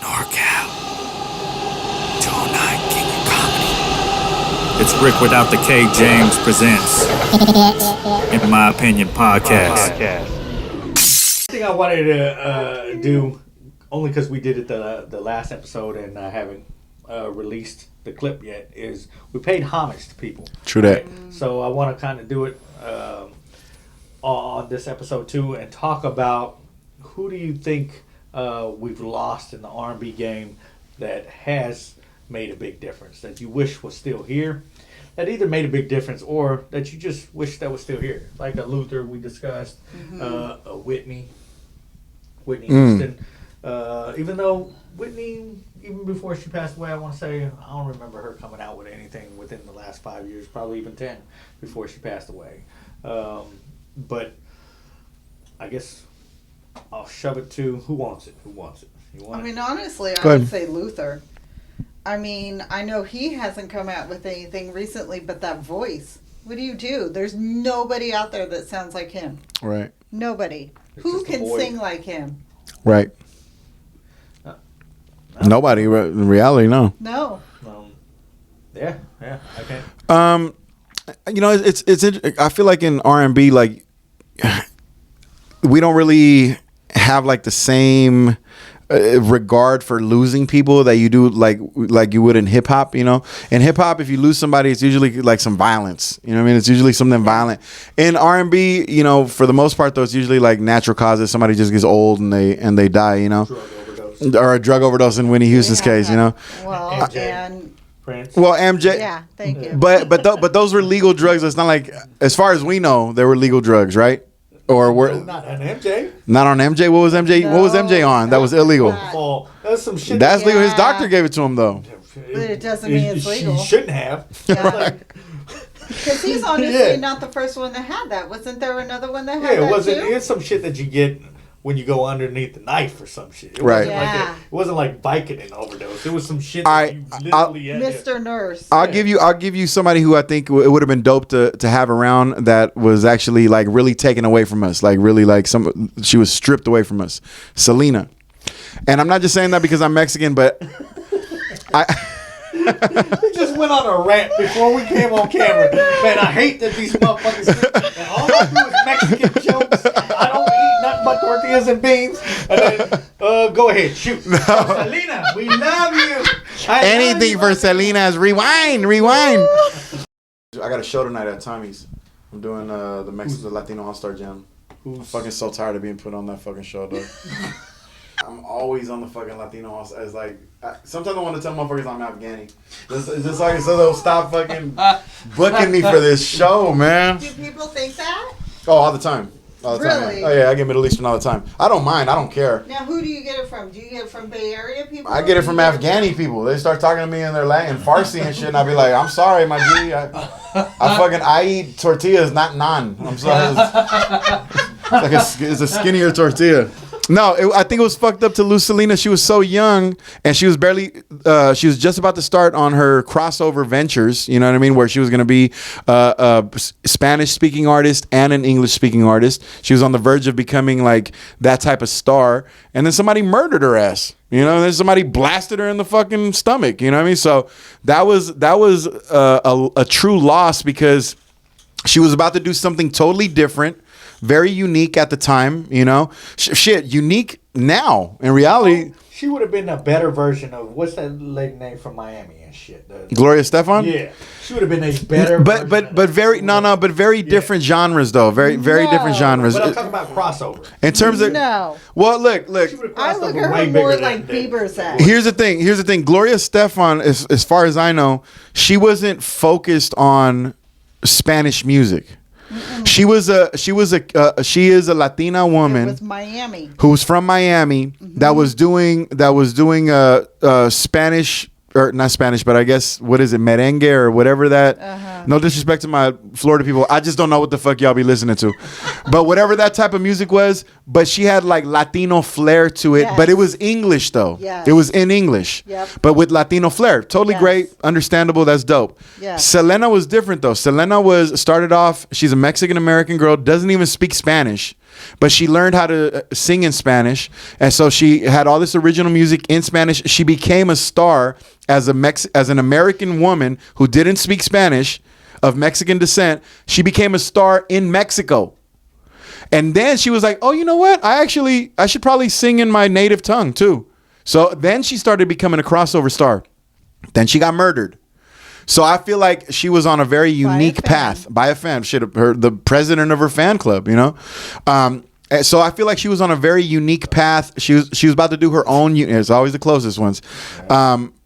NorCal. 209 King of Comedy. It's Rick without the K. James presents, in my opinion, podcast. Thing I wanted to do, only because we did it the last episode and I haven't released the clip yet, is we paid homage to people. True that. Right? So I want to kind of do it on this episode too and talk about who do you think we've lost in the R&B game that has made a big difference, that you wish was still here, that either made a big difference or that you just wish that was still here. Like a Luther we discussed, a Whitney Houston. Even though Whitney, even before she passed away, I want to say, I don't remember her coming out with anything within the last 5 years, probably even 10 before she passed away. But I guess I'll shove it to who wants it? Who wants it? You want I mean, honestly, Go I ahead. would say Luther. I mean, I know he hasn't come out with anything recently, but that voice. What do? There's nobody out there that sounds like him. Right. Nobody. It's Who just a can voice. sing like him? Right. Nobody. In reality, no. No. Yeah, I can't. You know, it's I feel like in R&B, like we don't really have like the same regard for losing people that you do like you would in hip hop. You know, in hip hop, if you lose somebody, it's usually like some violence. You know what I mean? It's usually something violent. In R&B, you know, for the most part though, it's usually like natural causes. Somebody just gets old and they die. You know, Drug overdose. or a drug overdose in Whitney Houston's case. You know. Well, MJ. and Prince. Well, MJ. yeah, thank you. But those were legal drugs. It's not like, as far as we know, they were legal drugs, right? Or No, were not an MJ. not on MJ? What was MJ? What was MJ on? That was illegal. Oh, that's some shit. That's legal. His Yeah. doctor gave it to him though. But it doesn't mean it's legal. She shouldn't have. Because he's honestly Yeah. not the first one that had that. Wasn't there another one that had Yeah, that it wasn't. too? It's some shit that you get when you go underneath the knife or some shit. It Right. Wasn't like Yeah. it wasn't like Vicodin overdose. It was some shit I- that you literally had. Mr. Nurse. I'll give you somebody who I think it would have been dope to have around, that was actually like really taken away from us, like really like she was stripped away from us. Selena. And I'm not just saying that because I'm Mexican, but We just went on a rant before we came on camera. Man, I hate that these motherfuckers. And all I do is Mexican jokes. I don't eat nothing but tortillas and beans. And then, go ahead, shoot. Selena, we love you. anything for Selena's rewind. I got a show tonight at Tommy's. I'm doing the Mexican Latino All Star Jam. I'm fucking so tired of being put on that fucking show, though. I'm always on the fucking Latino All Star. It's like sometimes I want to tell motherfuckers I'm Afghani. It's just like so they'll stop fucking booking me for this show, man. Do people think that? Oh, all the time. All the time. Really? Oh yeah, I get Middle Eastern all the time. I don't mind. I don't care. Now, who do you get it from? Do you get it from Bay Area people? I get it from Afghani people. They start talking to me in their Latin, Farsi and shit, and I be like, "I'm sorry, my G. I eat tortillas, not naan. I'm sorry. It's a skinnier tortilla." No, I think it was fucked up to lose Selena. She was so young, and she was she was just about to start on her crossover ventures. You know what I mean? Where she was going to be a Spanish-speaking artist and an English-speaking artist. She was on the verge of becoming like that type of star, and then somebody murdered her ass. You know, and then somebody blasted her in the fucking stomach. You know what I mean? So that was a true loss, because she was about to do something totally different. Very unique at the time, you know. Shit, unique now. In reality, She would have been a better version of what's that lady name from Miami and shit. Gloria Stefan. Yeah, she would have been a better. But version but of very but very different genres though. Very different genres. But I'm talking about crossover. In terms of No. Well, look. She would have I crossed look over at way her bigger more than like than- Bieber's at. Here's the thing. Gloria Stefan, as far as I know, she wasn't focused on Spanish music. She is a Latina It woman was Miami. who's from Miami that was doing Spanish, or not Spanish, but I guess what is it, merengue or whatever that No disrespect to my Florida people. I just don't know what the fuck y'all be listening to. But whatever that type of music was, but she had like Latino flair to it. Yes. But it was English though. Yes. It was in English. Yep. But with Latino flair. Totally Yes. great. Understandable. That's dope. Yes. Selena was different though. Selena started off, she's a Mexican American girl, doesn't even speak Spanish. But she learned how to sing in Spanish. And so she had all this original music in Spanish. She became a star as an American woman who didn't speak Spanish, of Mexican descent. She became a star in Mexico. And then she was like, oh, you know what? I should probably sing in my native tongue too. So then she started becoming a crossover star. Then she got murdered. So I feel like she was on a very unique path by a fan. The president of her fan club, you know. So I feel like she was on a very unique path. She was about to do her own. It's always the closest ones.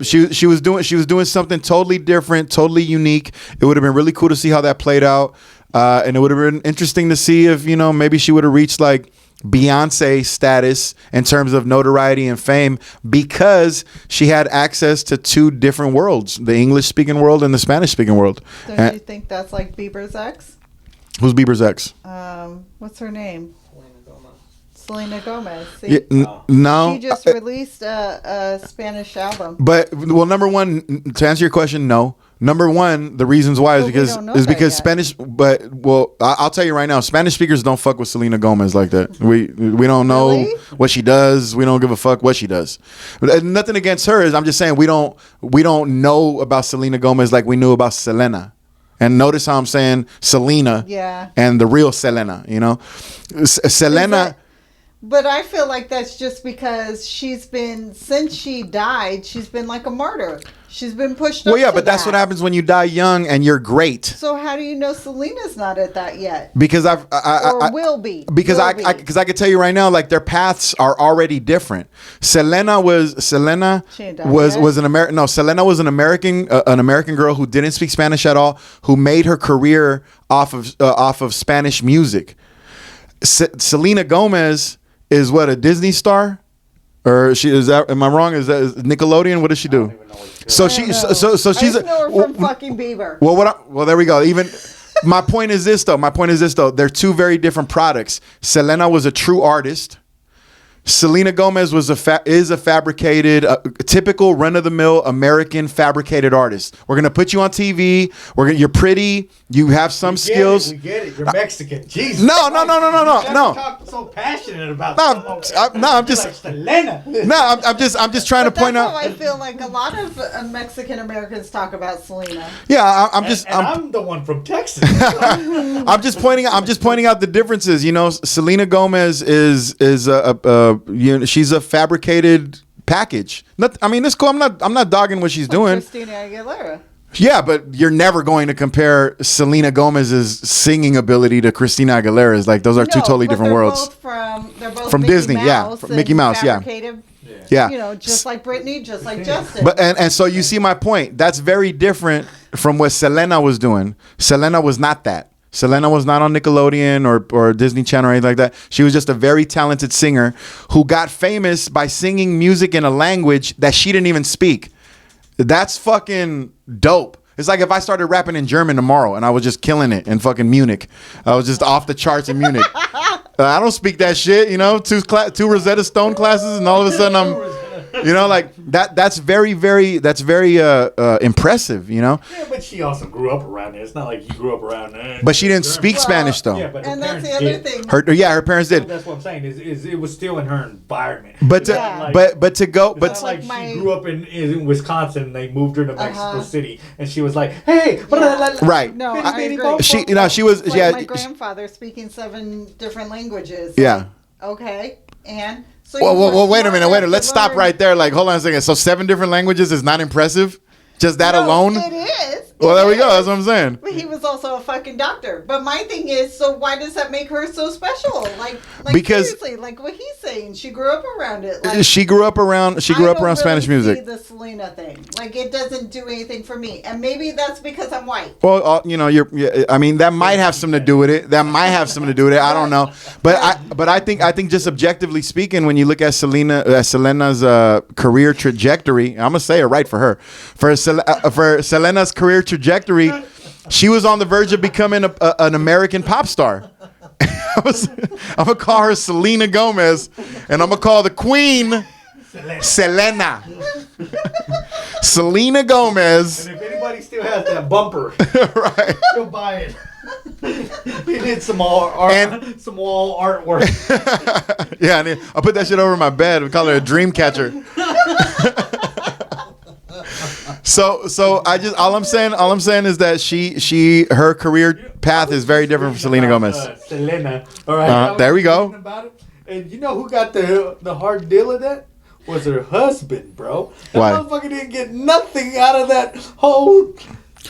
She was doing something totally different, totally unique. It would have been really cool to see how that played out, and it would have been interesting to see if maybe she would have reached like Beyonce status in terms of notoriety and fame, because she had access to two different worlds, the English speaking world and the Spanish speaking world. Don't you think that's like Bieber's ex? Who's Bieber's ex? What's her name? Selena Gomez. See? No. She just released a Spanish album. But number one, to answer your question, no. Number one, the reasons why is because Spanish. But I'll tell you right now, Spanish speakers don't fuck with Selena Gomez like that. We don't know what she does. We don't give a fuck what she does. But nothing against her. I'm just saying we don't know about Selena Gomez like we knew about Selena. And notice how I'm saying Selena, and the real Selena. Selena. But I feel like that's just because since she died, she's been like a martyr. She's been pushed up. Well, yeah, but that's what happens when you die young and you're great. So how do you know Selena's not at that yet? Because I will be. Because I can tell you right now, like their paths are already different. Selena was an American. No, Selena was an American girl who didn't speak Spanish at all, who made her career off of Spanish music. Selena Gomez is what, a Disney star, or she is that? Am I wrong? Is Nickelodeon? What does she do? So she's I know her from fucking Bieber. Well, there we go. Even my point is this though. They're two very different products. Selena was a true artist. Selena Gomez is a fabricated, typical run-of-the-mill American fabricated artist. We're gonna put you on TV. You're pretty. You have some skills. We get it. You're Mexican. Jesus. No. You talk so passionate about. I'm just. Like Selena. No, I'm just trying to point out. I feel like a lot of Mexican Americans talk about Selena. Yeah, I'm the one from Texas. I'm just pointing out the differences. Selena Gomez is she's a fabricated package. It's cool. I'm not dogging what she's doing. Christina Aguilera. Yeah, but you're never going to compare Selena Gomez's singing ability to Christina Aguilera's. Like those are two totally different worlds. They're both from Mickey Disney, Mouse from Mickey Mouse, yeah. Just like Britney, just like Justin. But and so you see my point. That's very different from what Selena was doing. Selena was not that. Selena was not on Nickelodeon or Disney Channel or anything like that. She was just a very talented singer who got famous by singing music in a language that she didn't even speak. That's fucking dope. It's like if I started rapping in German tomorrow and I was just killing it in fucking Munich. I was just off the charts in Munich. I don't speak that shit, two Rosetta Stone classes and all of a sudden I'm... like that's very impressive, Yeah, but she also grew up around there. It's not like you grew up around there. But she didn't speak Spanish though. Yeah, but that's the other thing. Her parents did. That's what I'm saying. Is it was still in her environment. But she grew up in Wisconsin and they moved her to Mexico City and she was like, hey, right. No, I agree. She was my grandfather speaking 7 different languages. Yeah. Okay. And so well, wait a minute. Let's stop right there. Like, hold on a second. So 7 different languages is not impressive? Just that alone? It is. Well, there we go. That's what I'm saying. But he was also a fucking doctor. But my thing is, so why does that make her so special? Like because seriously, like what he's saying, she grew up around it. Like, she grew up around Spanish music. See the Selena thing, like it doesn't do anything for me, and maybe that's because I'm white. Well, that might have something to do with it. I don't know, but I think just objectively speaking, when you look at Selena's career trajectory, I'm gonna say it right for her. For Selena's career trajectory, She was on the verge of becoming an American pop star. I'm gonna call her Selena Gomez, and I'm gonna call the queen Selena. Selena Gomez. And if anybody still has that bumper, Right. go buy it. We did some wall artwork. Yeah, and I'll put that shit over my bed. We call her a dream catcher. So all I'm saying is that her career path is very different from Selena Gomez. Selena. All right. There we go. About it. And you know who got the hard deal of that? Was her husband, bro. That Why? motherfucker didn't get nothing out of that whole.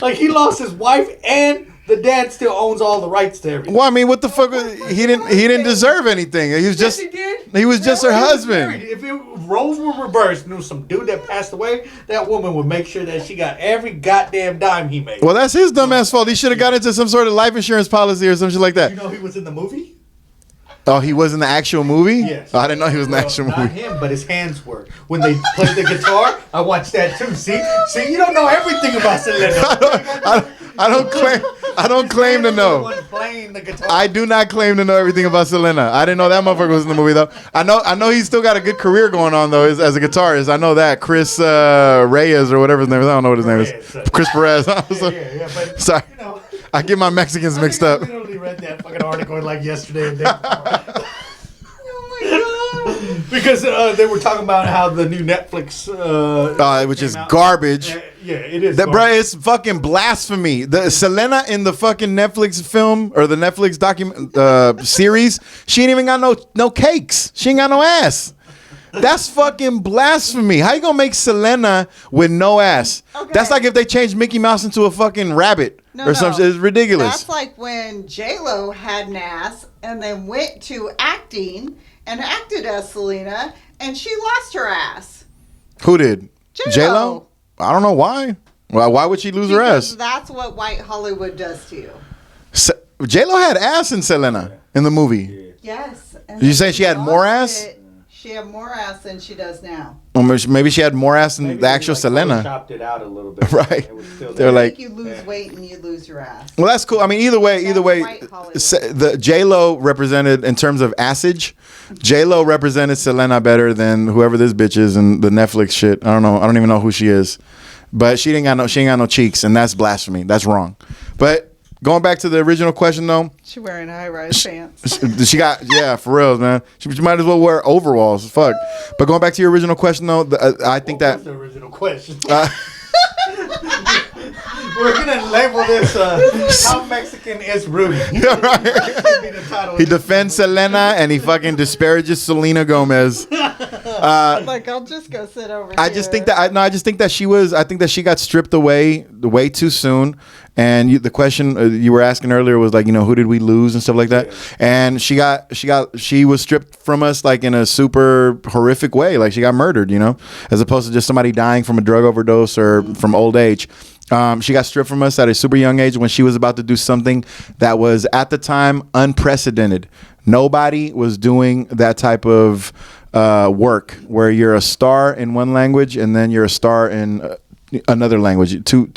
Like, he lost his wife, and the dad still owns all the rights to everything. Well, I mean, what the fuck? He didn't deserve anything. He was just. Yes, he did. He was just her husband. If roles were reversed and there was some dude that passed away, that woman would make sure that she got every goddamn dime he made. Well, that's his dumbass fault. He should have got into some sort of life insurance policy or some shit like that. You know he was in the movie? Oh, he was in the actual movie? Yes. Oh, I didn't know he was in the actual Not movie. him, but his hands were. When they played the guitar, I watched that too. See, you don't know everything about Selena. I don't claim to know. Playing the guitar. I do not claim to know everything about Selena. I didn't know that motherfucker was in the movie though. I know he's still got a good career going on though as a guitarist. I know that Chris Reyes or whatever his name is. I don't know what his name is. Chris Perez. But, Sorry, you know, I get my Mexicans mixed up. I literally read that fucking article like yesterday and day before. Because they were talking about how the new Netflix, Which is out. garbage. Yeah, it is. That, bro, it's fucking blasphemy. The Selena in the fucking Netflix film or the Netflix series, she ain't even got no cakes. She ain't got no ass. That's fucking blasphemy. How you gonna make Selena with no ass? Okay. That's like if they changed Mickey Mouse into a fucking rabbit or something. It's ridiculous. That's like when J-Lo had an ass and then went to acting and acted as Selena, and she lost her ass. Who did? J-Lo. J-Lo? I don't know why. Why would she lose her Because ass? that's what white Hollywood does to you. J-Lo had ass in Selena in the movie. Yes. And You saying she had more lost ass? it. She had more ass than she does now. Or maybe she had more ass than Maybe the actual they, Selena. chopped it out a little bit. Right. It was still They're there. like- You lose weight and you lose your ass. Well, that's cool. I mean, either way, That's white Hollywood. the J-Lo represented in terms of assage. J-Lo represented Selena better than whoever this bitch is in the Netflix shit. I don't know. I don't even know who she is, but she ain't got no cheeks, and that's blasphemy. That's wrong. But going back to the original question though, She wearing high-rise pants. she got for real, man. She might as well wear overalls. Fuck. But going back to your original question though, I think What was that. the original question? We're gonna label this "How Mexican is Rudy?" Yeah, right. Should be the title of He this. defends Selena and he fucking disparages Selena Gomez. Like, I'll just go sit over I here. just think that I just think that she got stripped away way too soon. And the question you were asking earlier was like, who did we lose and stuff like that. And she was stripped from us like in a super horrific way. Like she got murdered, as opposed to just somebody dying from a drug overdose or from old age. She got stripped from us at a super young age when she was about to do something that was at the time unprecedented. Nobody was doing that type of work where you're a star in one language and then you're a star in another language, two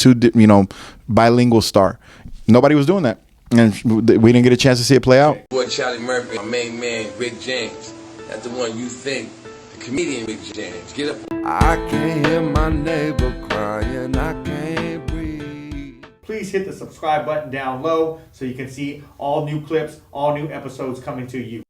bilingual star. Nobody was doing that, and we didn't get a chance to see it play out. Boy, Charlie Murphy, my main man, Rick James. That's the one you think, the comedian Rick James. Get up. I can't hear my neighbor crying, I can't breathe. Please hit the subscribe button down low so you can see all new clips, all new episodes coming to you.